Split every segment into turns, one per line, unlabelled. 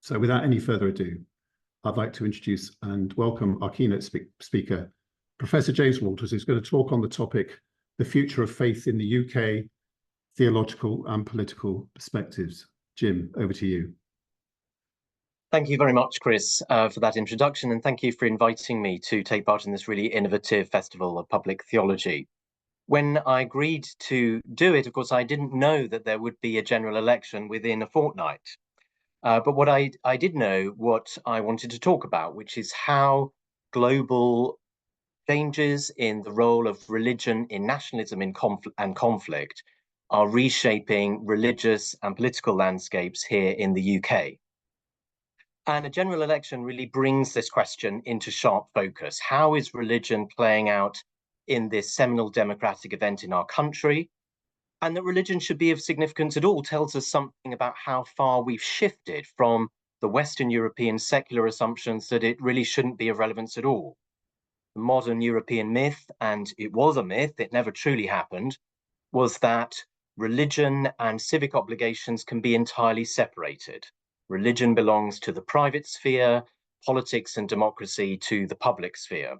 So without any further ado, I'd like to introduce and welcome our keynote speaker, Professor James Walters, who's going to talk on the topic, the future of faith in the UK, theological and political perspectives. Jim, over to you.
Thank you very much, Chris, for that introduction, and thank you for inviting me to take part in this really innovative festival of public theology. When I agreed to do it, of course, I didn't know that there would be a general election within a fortnight. But what I did know, what I wanted to talk about, which is how global changes in the role of religion in nationalism and conflict are reshaping religious and political landscapes here in the UK. And a general election really brings this question into sharp focus. How is religion playing out in this seminal democratic event in our country? And that religion should be of significance at all tells us something about how far we've shifted from the Western European secular assumptions that it really shouldn't be of relevance at all. The modern European myth, and it was a myth, it never truly happened, was that religion and civic obligations can be entirely separated. Religion belongs to the private sphere, politics and democracy to the public sphere.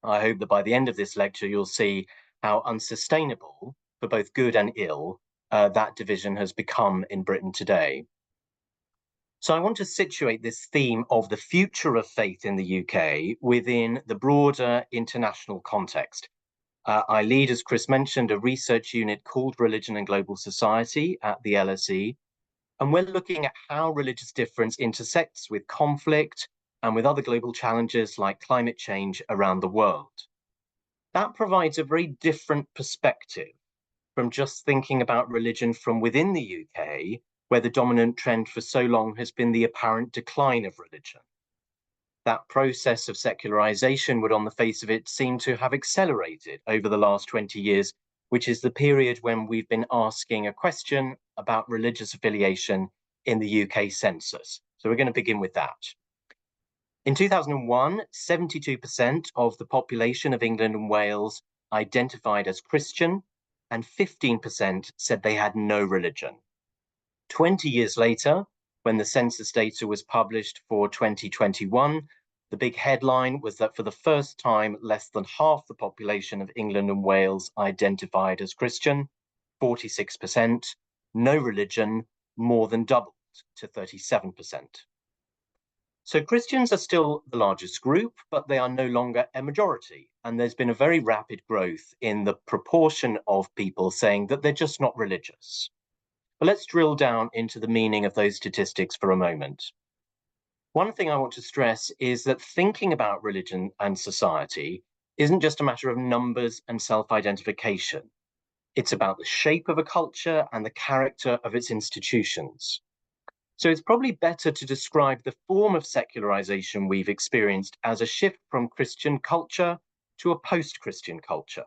I hope that by the end of this lecture, you'll see how unsustainable, for both good and ill, that division has become in Britain today. So I want to situate this theme of the future of faith in the UK within the broader international context. I lead, as Chris mentioned, a research unit called Religion and Global Society at the LSE, and we're looking at how religious difference intersects with conflict and with other global challenges like climate change around the world. That provides a very different perspective from just thinking about religion from within the UK, where the dominant trend for so long has been the apparent decline of religion. That process of secularization would, on the face of it, seem to have accelerated over the last 20 years, which is the period when we've been asking a question about religious affiliation in the UK census. So we're going to begin with that. In 2001, 72% of the population of England and Wales identified as Christian, and 15% said they had no religion. 20 years later, when the census data was published for 2021, the big headline was that for the first time, less than half the population of England and Wales identified as Christian, 46%, no religion, more than doubled to 37%. So Christians are still the largest group, but they are no longer a majority. And there's been a very rapid growth in the proportion of people saying that they're just not religious. But let's drill down into the meaning of those statistics for a moment. One thing I want to stress is that thinking about religion and society isn't just a matter of numbers and self-identification. It's about the shape of a culture and the character of its institutions. So it's probably better to describe the form of secularization we've experienced as a shift from Christian culture to a post-Christian culture.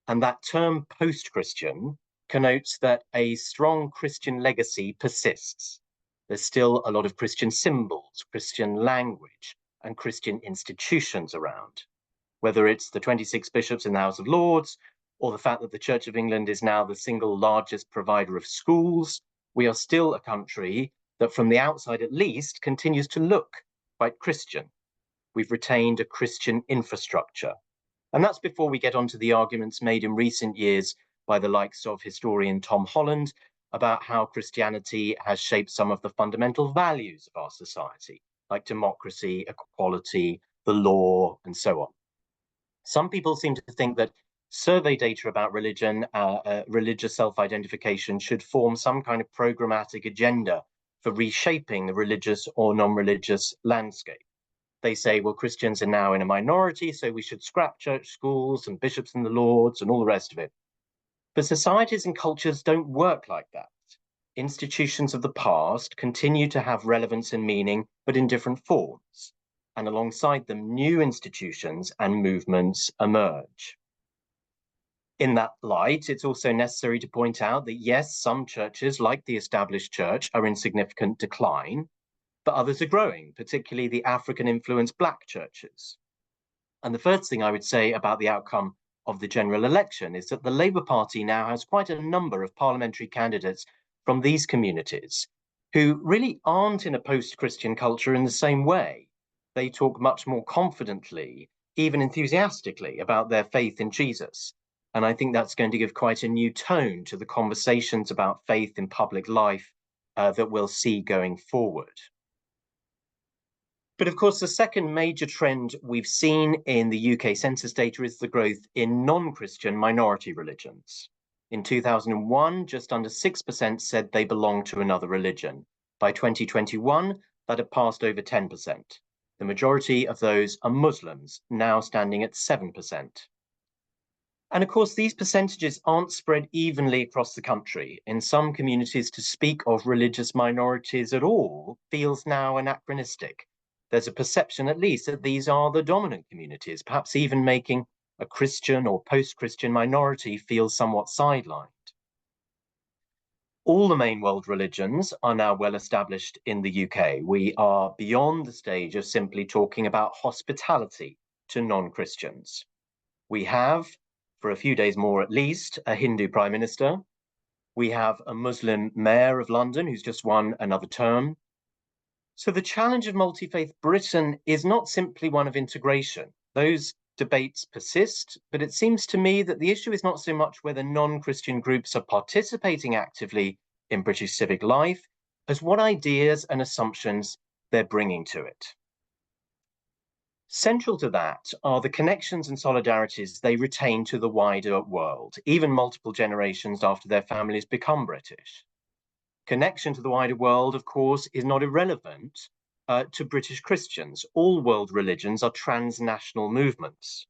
And that term post-Christian connotes that a strong Christian legacy persists. There's still a lot of Christian symbols, Christian language, and Christian institutions around. Whether it's the 26 bishops in the House of Lords, or the fact that the Church of England is now the single largest provider of schools, we are still a country that from the outside at least continues to look quite Christian. We've retained a Christian infrastructure. And that's before we get onto the arguments made in recent years by the likes of historian Tom Holland about how Christianity has shaped some of the fundamental values of our society, like democracy, equality, the law, and so on. Some people seem to think that survey data about religion, religious self-identification should form some kind of programmatic agenda for reshaping the religious or non-religious landscape. They say, well, Christians are now in a minority, so we should scrap church schools and bishops and the lords and all the rest of it. But societies and cultures don't work like that. Institutions of the past continue to have relevance and meaning, but in different forms. And alongside them, new institutions and movements emerge. In that light, it's also necessary to point out that, yes, some churches, like the established church, are in significant decline, but others are growing, particularly the African-influenced Black churches. And the first thing I would say about the outcome of the general election is that the Labour Party now has quite a number of parliamentary candidates from these communities who really aren't in a post-Christian culture in the same way. They talk much more confidently, even enthusiastically, about their faith in Jesus. And I think that's going to give quite a new tone to the conversations about faith in public life that we'll see going forward. But of course, the second major trend we've seen in the UK census data is the growth in non-Christian minority religions. In 2001, just under 6% said they belonged to another religion. By 2021, that had passed over 10%. The majority of those are Muslims, now standing at 7%. And of course, these percentages aren't spread evenly across the country. In some communities, to speak of religious minorities at all feels now anachronistic. There's a perception, at least, that these are the dominant communities, perhaps even making a Christian or post-Christian minority feel somewhat sidelined. All the main world religions are now well established in the UK. We are beyond the stage of simply talking about hospitality to non-Christians. We have, for a few days more at least, a Hindu Prime Minister. We have a Muslim Mayor of London who's just won another term. So the challenge of multi-faith Britain is not simply one of integration. Those debates persist, but it seems to me that the issue is not so much whether non-Christian groups are participating actively in British civic life, as what ideas and assumptions they're bringing to it. Central to that are the connections and solidarities they retain to the wider world, even multiple generations after their families become British. Connection to the wider world, of course, is not irrelevant to British Christians. All world religions are transnational movements.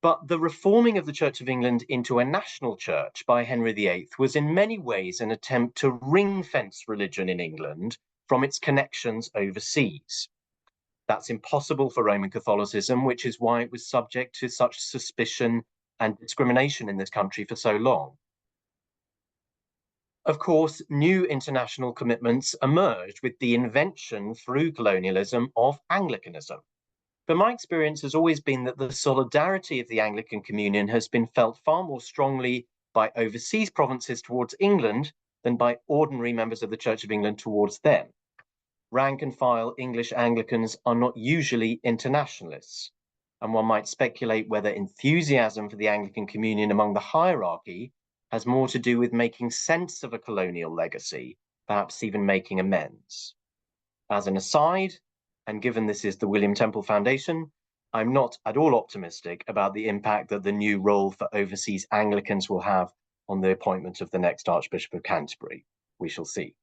But the reforming of the Church of England into a national church by Henry VIII was in many ways an attempt to ring-fence religion in England from its connections overseas. That's impossible for Roman Catholicism, which is why it was subject to such suspicion and discrimination in this country for so long. Of course, new international commitments emerged with the invention through colonialism of Anglicanism. But my experience has always been that the solidarity of the Anglican Communion has been felt far more strongly by overseas provinces towards England than by ordinary members of the Church of England towards them. Rank and file English Anglicans are not usually internationalists, and one might speculate whether enthusiasm for the Anglican Communion among the hierarchy has more to do with making sense of a colonial legacy, perhaps even making amends. As an aside, and given this is the William Temple Foundation, I'm not at all optimistic about the impact that the new role for overseas Anglicans will have on the appointment of the next Archbishop of Canterbury. We shall see.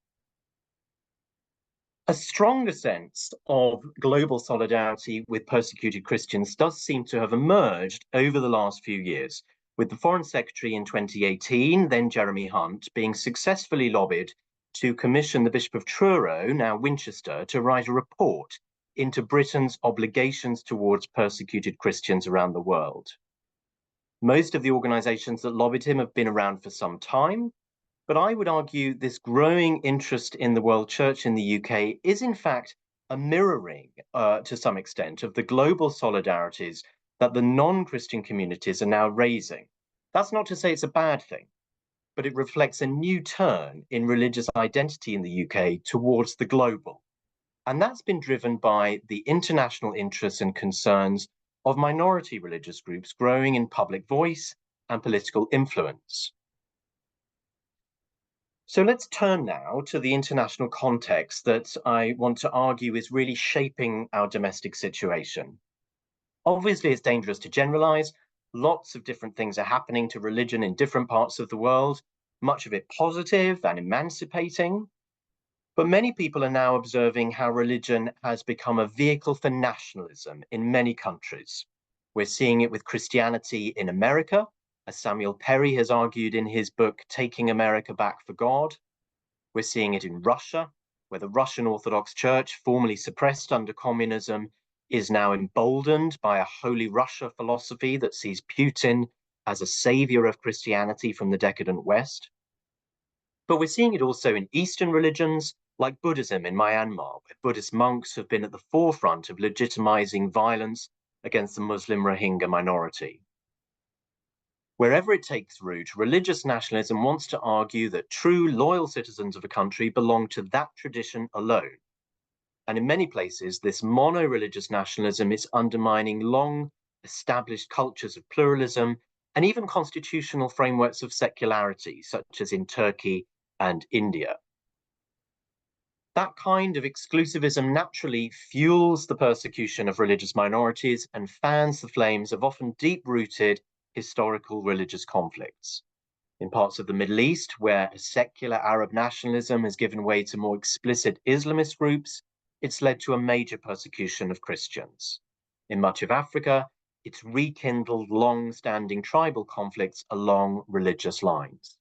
A stronger sense of global solidarity with persecuted Christians does seem to have emerged over the last few years, with the Foreign Secretary in 2018, then Jeremy Hunt, being successfully lobbied to commission the Bishop of Truro, now Winchester, to write a report into Britain's obligations towards persecuted Christians around the world. Most of the organisations that lobbied him have been around for some time, but I would argue this growing interest in the world church in the UK is in fact a mirroring to some extent of the global solidarities that the non-Christian communities are now raising. That's not to say it's a bad thing, but it reflects a new turn in religious identity in the UK towards the global. And that's been driven by the international interests and concerns of minority religious groups growing in public voice and political influence. So let's turn now to the international context that I want to argue is really shaping our domestic situation. Obviously, it's dangerous to generalize. Lots of different things are happening to religion in different parts of the world, much of it positive and emancipating. But many people are now observing how religion has become a vehicle for nationalism in many countries. We're seeing it with Christianity in America, as Samuel Perry has argued in his book, Taking America Back for God. We're seeing it in Russia, where the Russian Orthodox Church, formerly suppressed under communism, is now emboldened by a Holy Russia philosophy that sees Putin as a savior of Christianity from the decadent West. But we're seeing it also in Eastern religions, like Buddhism in Myanmar, where Buddhist monks have been at the forefront of legitimizing violence against the Muslim Rohingya minority. Wherever it takes root, religious nationalism wants to argue that true, loyal citizens of a country belong to that tradition alone. And in many places, this mono-religious nationalism is undermining long-established cultures of pluralism and even constitutional frameworks of secularity, such as in Turkey and India. That kind of exclusivism naturally fuels the persecution of religious minorities and fans the flames of often deep-rooted historical religious conflicts. In parts of the Middle East, where a secular Arab nationalism has given way to more explicit Islamist groups, it's led to a major persecution of Christians. In much of Africa, it's rekindled long-standing tribal conflicts along religious lines.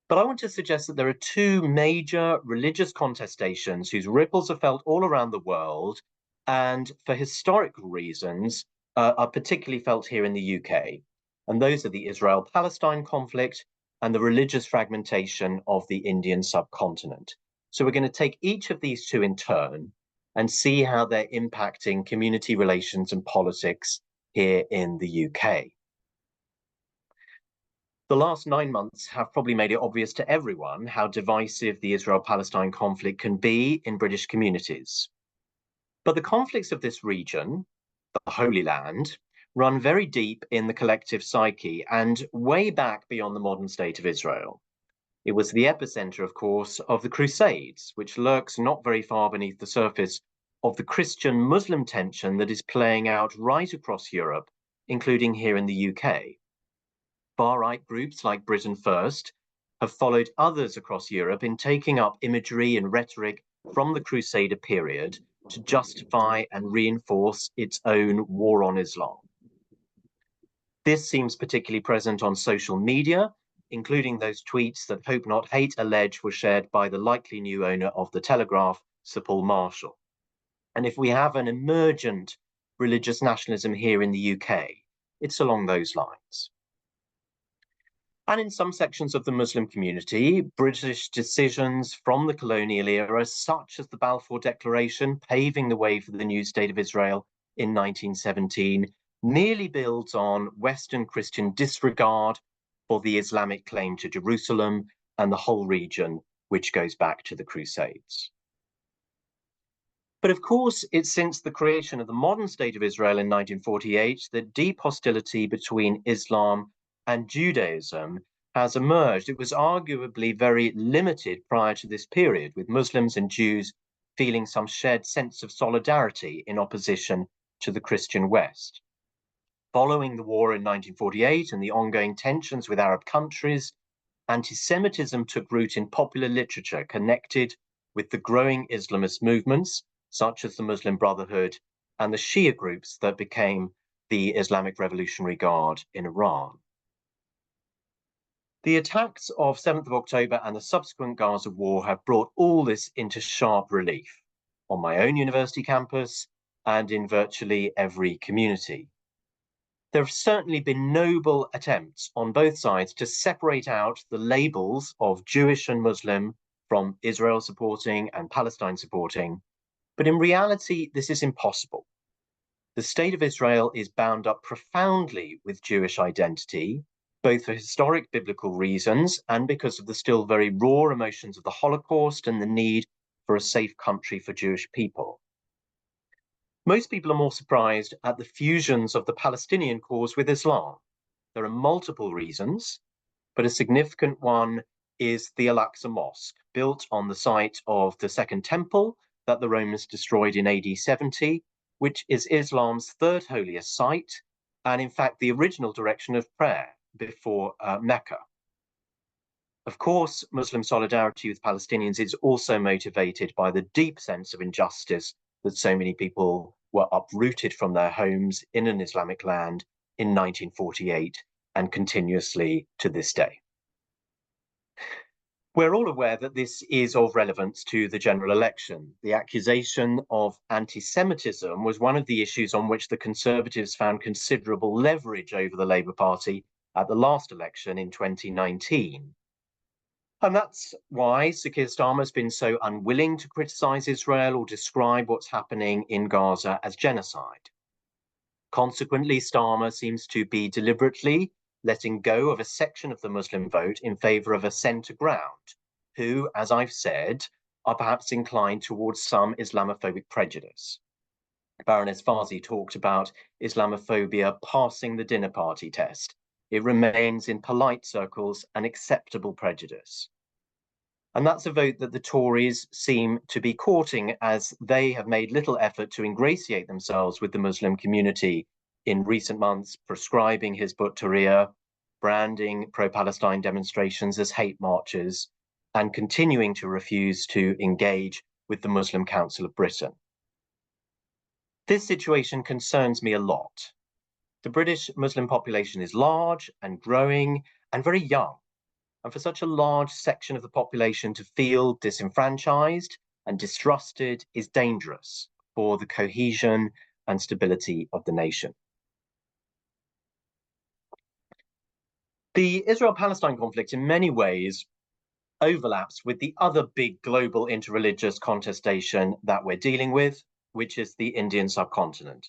But I want to suggest that there are two major religious contestations whose ripples are felt all around the world, and for historical reasons, are particularly felt here in the UK. And those are the Israel-Palestine conflict and the religious fragmentation of the Indian subcontinent. So we're going to take each of these two in turn and see how they're impacting community relations and politics here in the UK. The last 9 months have probably made it obvious to everyone how divisive the Israel-Palestine conflict can be in British communities. But the conflicts of this region, the Holy Land, run very deep in the collective psyche and way back beyond the modern state of Israel. It was the epicenter, of course, of the Crusades, which lurks not very far beneath the surface of the Christian-Muslim tension that is playing out right across Europe, including here in the UK. Far-right groups like Britain First have followed others across Europe in taking up imagery and rhetoric from the Crusader period to justify and reinforce its own war on Islam. This seems particularly present on social media, including those tweets that Hope Not Hate allege were shared by the likely new owner of The Telegraph, Sir Paul Marshall. And if we have an emergent religious nationalism here in the UK, it's along those lines. And in some sections of the Muslim community, British decisions from the colonial era, such as the Balfour Declaration paving the way for the new state of Israel in 1917, merely builds on Western Christian disregard for the Islamic claim to Jerusalem and the whole region, which goes back to the Crusades. But of course, it's since the creation of the modern state of Israel in 1948 that deep hostility between Islam and Judaism has emerged. It was arguably very limited prior to this period, with Muslims and Jews feeling some shared sense of solidarity in opposition to the Christian West. Following the war in 1948 and the ongoing tensions with Arab countries, anti-Semitism took root in popular literature connected with the growing Islamist movements, such as the Muslim Brotherhood and the Shia groups that became the Islamic Revolutionary Guard in Iran. The attacks of 7th of October and the subsequent Gaza war have brought all this into sharp relief on my own university campus and in virtually every community. There have certainly been noble attempts on both sides to separate out the labels of Jewish and Muslim from Israel supporting and Palestine supporting, but in reality, this is impossible. The state of Israel is bound up profoundly with Jewish identity, both for historic biblical reasons and because of the still very raw emotions of the Holocaust and the need for a safe country for Jewish people. Most people are more surprised at the fusions of the Palestinian cause with Islam. There are multiple reasons, but a significant one is the Al-Aqsa Mosque, built on the site of the Second Temple that the Romans destroyed in AD 70, which is Islam's third holiest site, and in fact the original direction of prayer before Mecca. Of course, Muslim solidarity with Palestinians is also motivated by the deep sense of injustice that so many people were uprooted from their homes in an Islamic land in 1948 and continuously to this day. We're all aware that this is of relevance to the general election. The accusation of anti-Semitism was one of the issues on which the Conservatives found considerable leverage over the Labour Party at the last election in 2019. And that's why Sir Keir Starmer has been so unwilling to criticise Israel or describe what's happening in Gaza as genocide. Consequently, Starmer seems to be deliberately letting go of a section of the Muslim vote in favour of a centre ground, who, as I've said, are perhaps inclined towards some Islamophobic prejudice. Baroness Farsi talked about Islamophobia passing the dinner party test. It remains in polite circles an acceptable prejudice. And that's a vote that the Tories seem to be courting, as they have made little effort to ingratiate themselves with the Muslim community in recent months, prescribing Hizb ut-Tahrir, branding pro-Palestine demonstrations as hate marches, and continuing to refuse to engage with the Muslim Council of Britain. This situation concerns me a lot. The British Muslim population is large and growing and very young. And for such a large section of the population to feel disenfranchised and distrusted is dangerous for the cohesion and stability of the nation. The Israel-Palestine conflict in many ways overlaps with the other big global interreligious contestation that we're dealing with, which is the Indian subcontinent.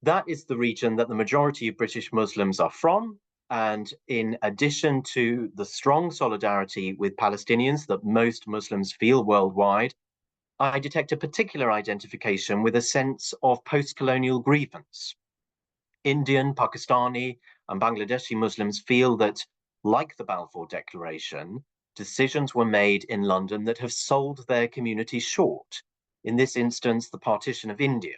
That is the region that the majority of British Muslims are from, and in addition to the strong solidarity with Palestinians that most Muslims feel worldwide, I detect a particular identification with a sense of post-colonial grievance. Indian, Pakistani, and Bangladeshi Muslims feel that, like the Balfour Declaration, decisions were made in London that have sold their community short. In this instance, the partition of India,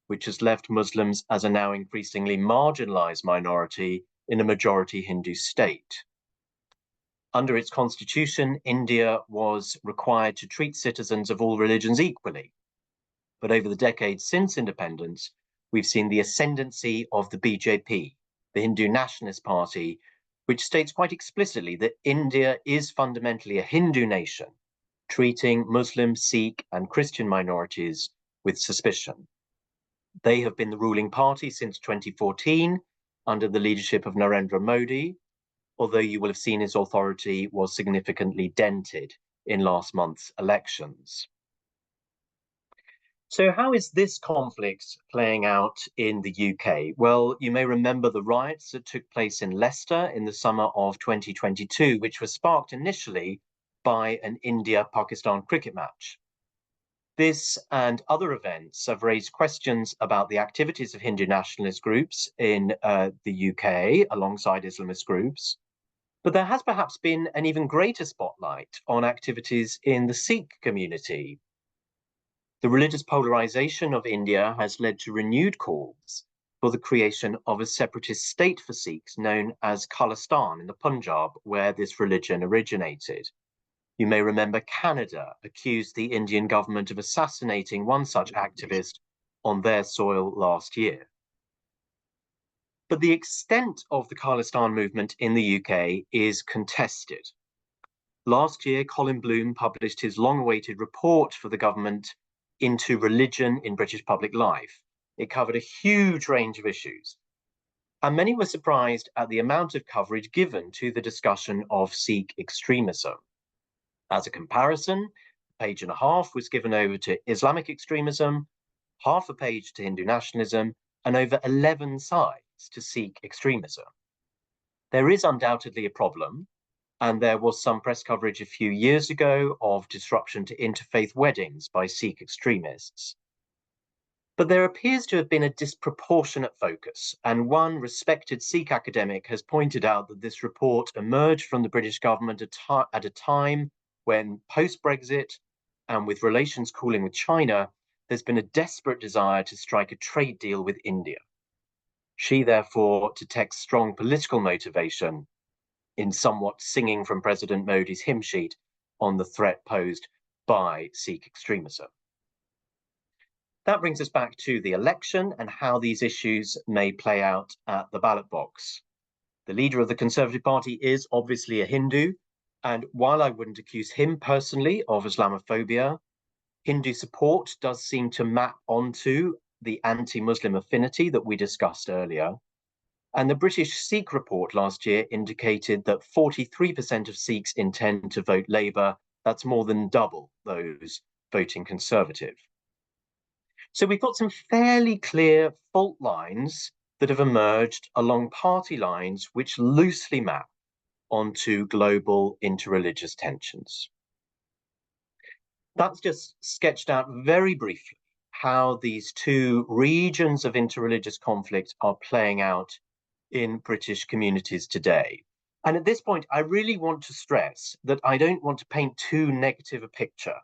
which has left Muslims as a now increasingly marginalized minority in a majority Hindu state. Under its constitution, India was required to treat citizens of all religions equally. But over the decades since independence, we've seen the ascendancy of the BJP, the Hindu Nationalist Party, which states quite explicitly that India is fundamentally a Hindu nation, treating Muslim, Sikh, and Christian minorities with suspicion. They have been the ruling party since 2014 under the leadership of Narendra Modi, although you will have seen his authority was significantly dented in last month's elections. So how is this conflict playing out in the UK? Well, you may remember the riots that took place in Leicester in the summer of 2022, which were sparked initially by an India-Pakistan cricket match. This and other events have raised questions about the activities of Hindu nationalist groups in the UK alongside Islamist groups. But there has perhaps been an even greater spotlight on activities in the Sikh community. The religious polarization of India has led to renewed calls for the creation of a separatist state for Sikhs known as Khalistan in the Punjab, where this religion originated. You may remember Canada accused the Indian government of assassinating one such activist on their soil last year. But the extent of the Khalistan movement in the UK is contested. Last year, Colin Bloom published his long-awaited report for the government into religion in British public life. It covered a huge range of issues, and many were surprised at the amount of coverage given to the discussion of Sikh extremism. As a comparison, a page and a half was given over to Islamic extremism, half a page to Hindu nationalism, and over 11 sides to Sikh extremism. There is undoubtedly a problem, and there was some press coverage a few years ago of disruption to interfaith weddings by Sikh extremists. But there appears to have been a disproportionate focus, and one respected Sikh academic has pointed out that this report emerged from the British government at a time when, post-Brexit and with relations cooling with China, there's been a desperate desire to strike a trade deal with India. She therefore detects strong political motivation in somewhat singing from President Modi's hymn sheet on the threat posed by Sikh extremism. That brings us back to the election and how these issues may play out at the ballot box. The leader of the Conservative Party is obviously a Hindu, and while I wouldn't accuse him personally of Islamophobia, Hindu support does seem to map onto the anti-Muslim affinity that we discussed earlier. And the British Sikh report last year indicated that 43% of Sikhs intend to vote Labour. That's more than double those voting Conservative. So we've got some fairly clear fault lines that have emerged along party lines which loosely map onto global interreligious tensions. That's just sketched out very briefly how these two regions of interreligious conflict are playing out in British communities today. And at this point, I really want to stress that I don't want to paint too negative a picture.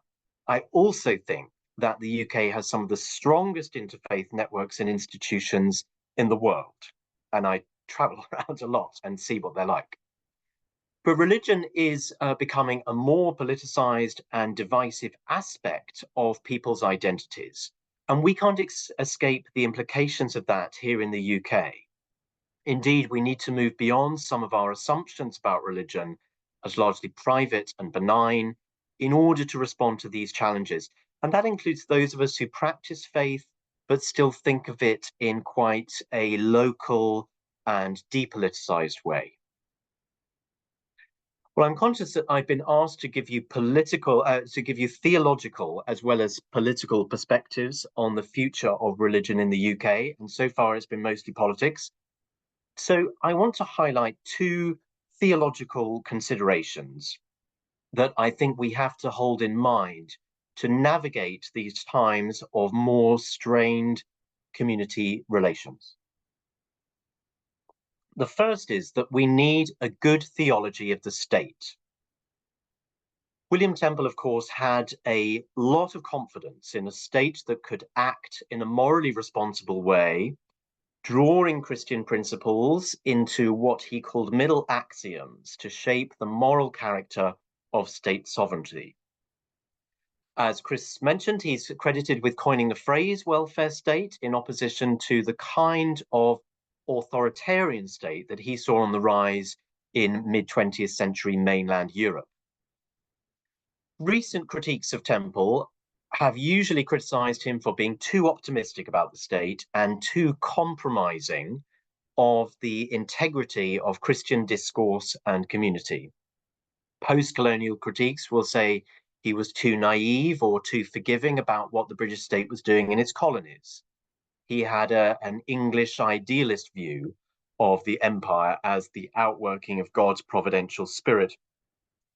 I also think that the UK has some of the strongest interfaith networks and institutions in the world. And I travel around a lot and see what they're like. But religion is becoming a more politicized and divisive aspect of people's identities. And we can't escape the implications of that here in the UK. Indeed, we need to move beyond some of our assumptions about religion as largely private and benign in order to respond to these challenges. And that includes those of us who practice faith, but still think of it in quite a local and depoliticized way. Well, I'm conscious that I've been asked to give you theological as well as political perspectives on the future of religion in the UK, and so far it's been mostly politics. So I want to highlight two theological considerations that I think we have to hold in mind to navigate these times of more strained community relations. The first is that we need a good theology of the state. William Temple, of course, had a lot of confidence in a state that could act in a morally responsible way, drawing Christian principles into what he called middle axioms to shape the moral character of state sovereignty. As Chris mentioned, he's credited with coining the phrase welfare state in opposition to the kind of authoritarian state that he saw on the rise in mid-20th century mainland Europe. Recent critiques of Temple have usually criticized him for being too optimistic about the state and too compromising of the integrity of Christian discourse and community. Post-colonial critiques will say he was too naive or too forgiving about what the British state was doing in its colonies. He had an English idealist view of the empire as the outworking of God's providential spirit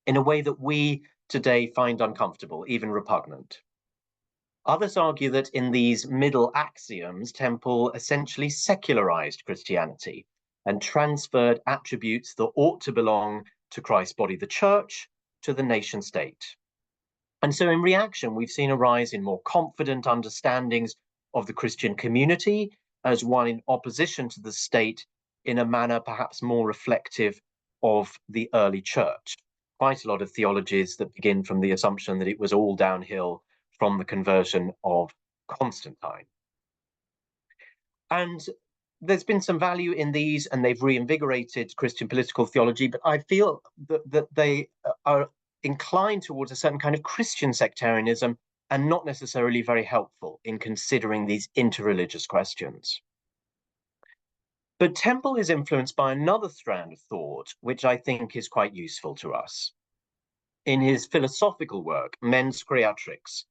in a way that we today find uncomfortable, even repugnant. Others argue that in these middle axioms, Temple essentially secularized Christianity and transferred attributes that ought to belong to Christ's body, the church, to the nation state. And so in reaction, we've seen a rise in more confident understandings of the Christian community as one in opposition to the state in a manner perhaps more reflective of the early church. Quite a lot of theologies that begin from the assumption that it was all downhill from the conversion of Constantine. And there's been some value in these, and they've reinvigorated Christian political theology, but I feel that they are inclined towards a certain kind of Christian sectarianism and not necessarily very helpful in considering these interreligious questions. But Temple is influenced by another strand of thought, which I think is quite useful to us. In his philosophical work, Mens Creatrix,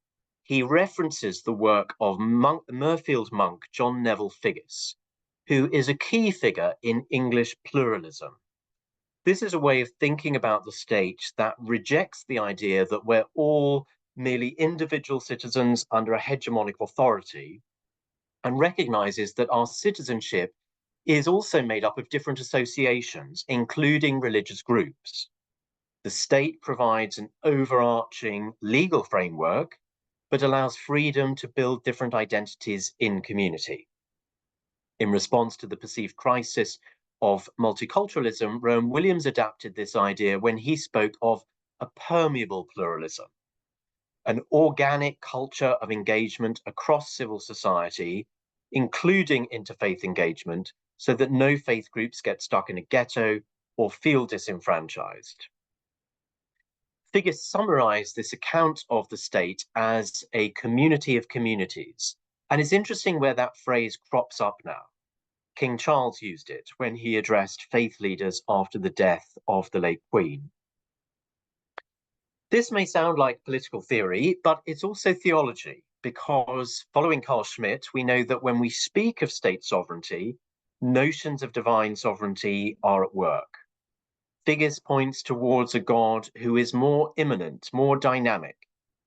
he references the work of Mirfield monk John Neville Figgis, who is a key figure in English pluralism. This is a way of thinking about the state that rejects the idea that we're all merely individual citizens under a hegemonic authority and recognizes that our citizenship is also made up of different associations, including religious groups. The state provides an overarching legal framework, but allows freedom to build different identities in community. In response to the perceived crisis of multiculturalism, Rowan Williams adapted this idea when he spoke of a permeable pluralism, an organic culture of engagement across civil society, including interfaith engagement, so that no faith groups get stuck in a ghetto or feel disenfranchised. Figgis summarized this account of the state as a community of communities. And it's interesting where that phrase crops up now. King Charles used it when he addressed faith leaders after the death of the late Queen. This may sound like political theory, but it's also theology. because following Carl Schmitt, we know that when we speak of state sovereignty, notions of divine sovereignty are at work. Figgis points towards a God who is more immanent, more dynamic,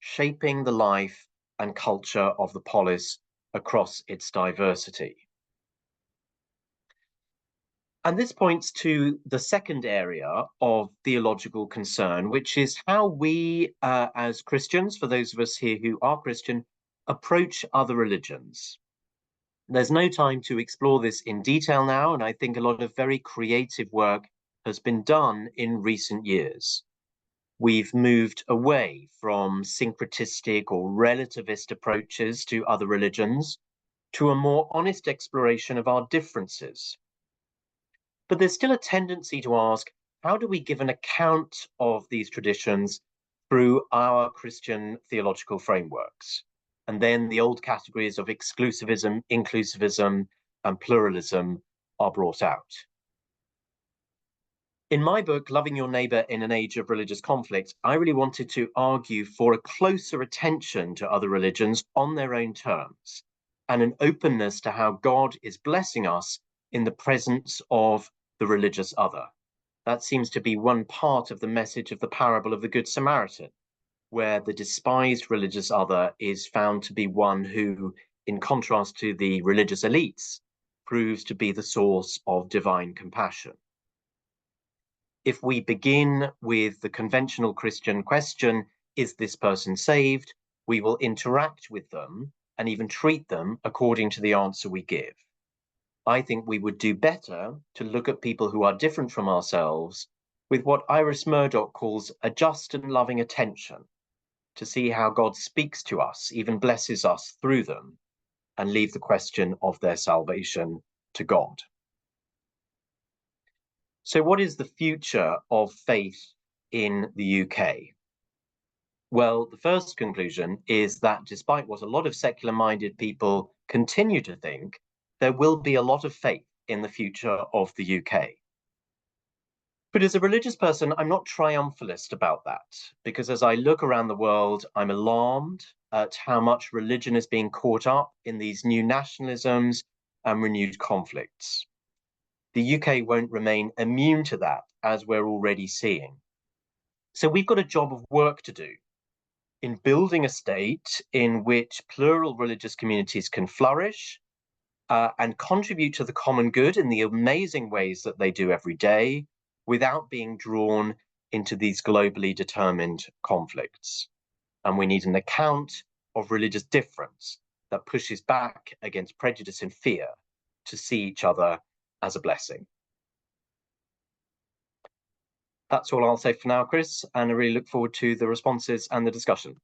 shaping the life and culture of the polis across its diversity. And this points to the second area of theological concern, which is how we, as Christians, for those of us here who are Christian, approach other religions. There's no time to explore this in detail now, and I think a lot of very creative work has been done in recent years. We've moved away from syncretistic or relativist approaches to other religions to a more honest exploration of our differences. But there's still a tendency to ask, how do we give an account of these traditions through our Christian theological frameworks? And then the old categories of exclusivism, inclusivism, and pluralism are brought out. In my book, Loving Your Neighbour in an Age of Religious Conflict, I really wanted to argue for a closer attention to other religions on their own terms, and an openness to how God is blessing us in the presence of the religious other. That seems to be one part of the message of the parable of the Good Samaritan, where the despised religious other is found to be one who, in contrast to the religious elites, proves to be the source of divine compassion. If we begin with the conventional Christian question, is this person saved? We will interact with them and even treat them according to the answer we give. I think we would do better to look at people who are different from ourselves with what Iris Murdoch calls a just and loving attention, to see how God speaks to us, even blesses us through them, and leave the question of their salvation to God. So what is the future of faith in the UK? Well, the first conclusion is that despite what a lot of secular-minded people continue to think, there will be a lot of faith in the future of the UK. But as a religious person, I'm not triumphalist about that, because as I look around the world, I'm alarmed at how much religion is being caught up in these new nationalisms and renewed conflicts. The UK won't remain immune to that, as we're already seeing. So we've got a job of work to do in building a state in which plural religious communities can flourish and contribute to the common good in the amazing ways that they do every day, without being drawn into these globally determined conflicts. And we need an account of religious difference that pushes back against prejudice and fear to see each other as a blessing. That's all I'll say for now, Chris, and I really look forward to the responses and the discussion.